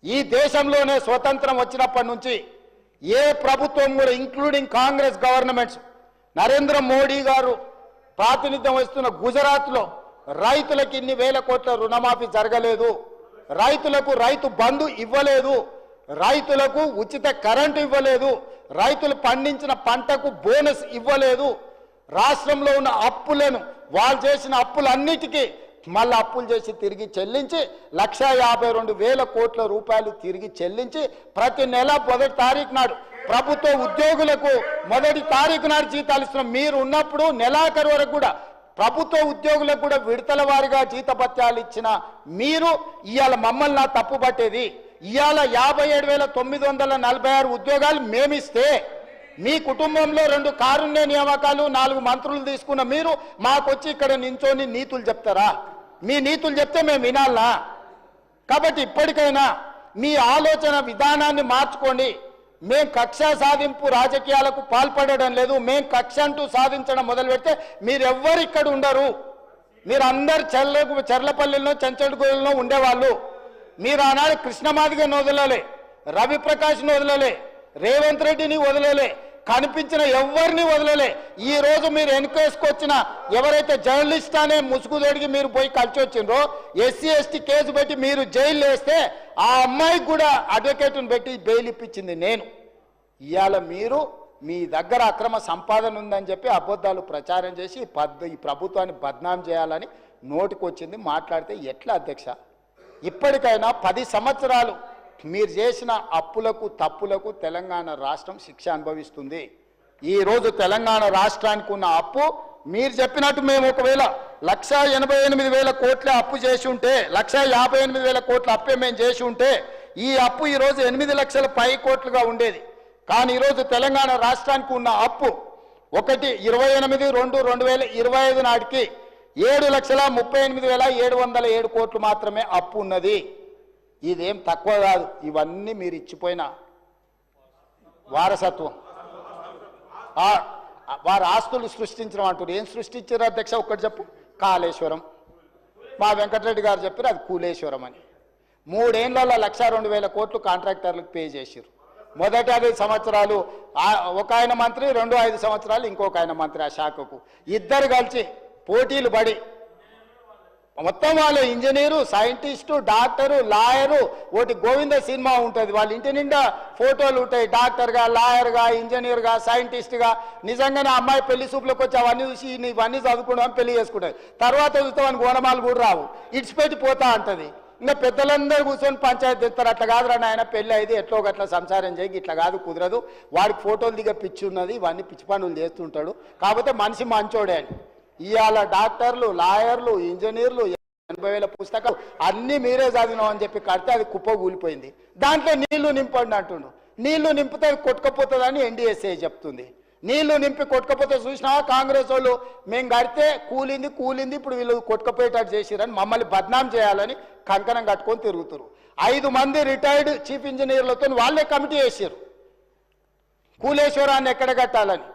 ఈ దేశంలోనే స్వతంత్రం వచ్చినప్పటి నుంచి ఏ ప్రభుత్వం కూడా including Congress governments Narendra Modi గారు ప్రాతినిధ్యం వహిస్తున్న గుజరాత్లో రైతులకు ఇన్ని వేల కోట్ల రుణమాఫీ జరగలేదు, రైతులకు రైతు బంధు ఇవ్వలేదు, రైతులకు ఉచిత కరెంటు ఇవ్వలేదు, రైతులు పండించిన పంటకు బోనస్ ఇవ్వలేదు, రాష్ట్రంలో ఉన్న అప్పులను వాళ్ళు చేసిన అప్పులన్నిటికీ మళ్ళీ అప్పులు చేసి తిరిగి చెల్లించి 1,52,000 కోట్ల రూపాయలు తిరిగి చెల్లించి ప్రతి నెల 1వ తారీఖు నాడు ప్రభుత్వ ఉద్యోగులకు 1వ తారీఖు నాడు జీతాలు ఇస్తున్నాం. మీరు ఉన్నప్పుడు నెలాఖరు వరకు కూడా ప్రభుత్వ ఉద్యోగులకు కూడా విడతల వారీగా జీతభత్యాలు ఇచ్చిన మీరు ఇవాళ మమ్మల్ని తప్పు పట్టేది. ఇవాళ 57,946 ఉద్యోగాలు మేమిస్తే మీ కుటుంబంలో 2 కారుణ్య నియామకాలు 4 మంత్రులు తీసుకున్న మీరు మాకొచ్చి ఇక్కడ నించొని నీతులు చెప్తారా? మీ నీతులు చెప్తే మేము వినాలా? కాబట్టి ఇప్పటికైనా మీ ఆలోచన విధానాన్ని మార్చుకోండి. మేం కక్ష సాధింపు రాజకీయాలకు పాల్పడడం లేదు. మేం కక్ష అంటూ సాధించడం మొదలు పెడితే మీరెవ్వరు ఇక్కడ ఉండరు. మీరు అందరు చెర్లపల్లిలో చెంచడుగూడలో ఉండేవాళ్ళు. మీరు ఆనాడు కృష్ణమాదిగని వదలలే, రవిప్రకాష్ని వదలలే, రేవంత్ రెడ్డిని వదలలే, కనిపించిన ఎవరిని వదలలే. ఈ రోజు మీరు వెనుకేసుకొచ్చిన ఎవరైతే జర్నలిస్ట్ అనే ముసుగు తొడిగి మీరు పోయి కలిసి వచ్చిండ్రో ఎస్సీ ఎస్టీ కేసు పెట్టి మీరు జైలు వేస్తే ఆ అమ్మాయికి కూడా అడ్వకేట్ని పెట్టి బెయిల్ ఇప్పించింది నేను. ఇవాళ మీరు మీ దగ్గర అక్రమ సంపాదన ఉందని చెప్పి అబద్ధాలు ప్రచారం చేసి ఈ ప్రభుత్వాన్ని బద్నాం చేయాలని నోటికొచ్చింది మాట్లాడితే ఎట్లా అధ్యక్ష? ఇప్పటికైనా 10 సంవత్సరాలు మీరు చేసిన అప్పులకు తప్పులకు తెలంగాణ రాష్ట్రం శిక్ష అనుభవిస్తుంది. ఈరోజు తెలంగాణ రాష్ట్రానికి ఉన్న అప్పు మీరు చెప్పినట్టు మేము ఒకవేళ 1,88,000 కోట్ల అప్పు చేసి ఉంటే 1,58,000 కోట్ల అప్పే మేము చేసి ఉంటే ఈ అప్పు ఈరోజు 8 లక్షల పై కోట్లుగా ఉండేది. కానీ ఈరోజు తెలంగాణ రాష్ట్రానికి ఉన్న అప్పు 1/28/2/2025 నాటికి 7,38,707 కోట్లు మాత్రమే అప్పు ఉన్నది. ఇదేం తక్కువ కాదు. ఇవన్నీ మీరు ఇచ్చిపోయిన వారసత్వం. వారు ఆస్తులు సృష్టించడం అంటారు. ఏం సృష్టించారు అధ్యక్ష? ఒక్కటి చెప్పు. కాళేశ్వరం. మా వెంకటరెడ్డి గారు చెప్పారు అది కూలేశ్వరం అని. 3 ఏళ్లలో 1,02,000 కోట్లు కాంట్రాక్టర్లకు పే చేశారు. మొదటి 5 సంవత్సరాలు ఒక ఆయన మంత్రి, 5 సంవత్సరాలు ఇంకొక ఆయన మంత్రి. ఆ శాఖకు ఇద్దరు కలిసి పోటీలు పడి మొత్తం వాళ్ళు ఇంజనీరు, సైంటిస్టు, డాక్టరు, లాయరు, ఒకటి గోవింద సినిమా ఉంటుంది. వాళ్ళ ఇంటి నిండా ఫోటోలు ఉంటాయి. డాక్టర్గా, లాయర్గా, ఇంజనీర్గా, సైంటిస్ట్గా. నిజంగానే అమ్మాయి పెళ్లి చూపులకు వచ్చి అవన్నీ చూసి ఇవన్నీ చదువుకుంటామని పెళ్లి చేసుకుంటుంది. తర్వాత చూస్తామని గోనమాలు కూడా రావు, ఇడిచిపెట్టి పోతా ఉంటుంది. ఇంకా పెద్దలందరూ కూర్చొని పంచాయతీ తెస్తారు. అట్లా కాదురా నాయన, పెళ్ళి అయితే ఎట్లో గట్లా సంసారం చేయి, ఇట్లా కాదు కుదరదు, వాడికి ఫోటోలు దిగ పిచ్చి ఉన్నది, ఇవన్నీ పిచ్చి పనులు చేస్తుంటాడు, కాకపోతే మనిషి మంచోడే అని. ఇవాళ డాక్టర్లు, లాయర్లు, ఇంజనీర్లు 80,000 పుస్తకాలు అన్నీ మీరే చదివినాం అని చెప్పి కడితే అది కుప్ప కూలిపోయింది. దాంట్లో నీళ్లు నింపండి అంటుండు. నీళ్లు నింపితే అది కొట్టుకపోతుందని ఎన్డీఎస్ఏ చెప్తుంది. నీళ్లు నింపి కొట్టుకపోతే చూసినావా కాంగ్రెస్ వాళ్ళు మేము కడితే కూలింది ఇప్పుడు వీళ్ళు కొట్టుకపోయేటట్టు చేసిరని మమ్మల్ని బద్నాం చేయాలని కంకణం కట్టుకొని తిరుగుతారు. 5 మంది రిటైర్డ్ చీఫ్ ఇంజనీర్లతో వాళ్ళే కమిటీ వేసారు కూలేశ్వరాన్ని ఎక్కడ కట్టాలని.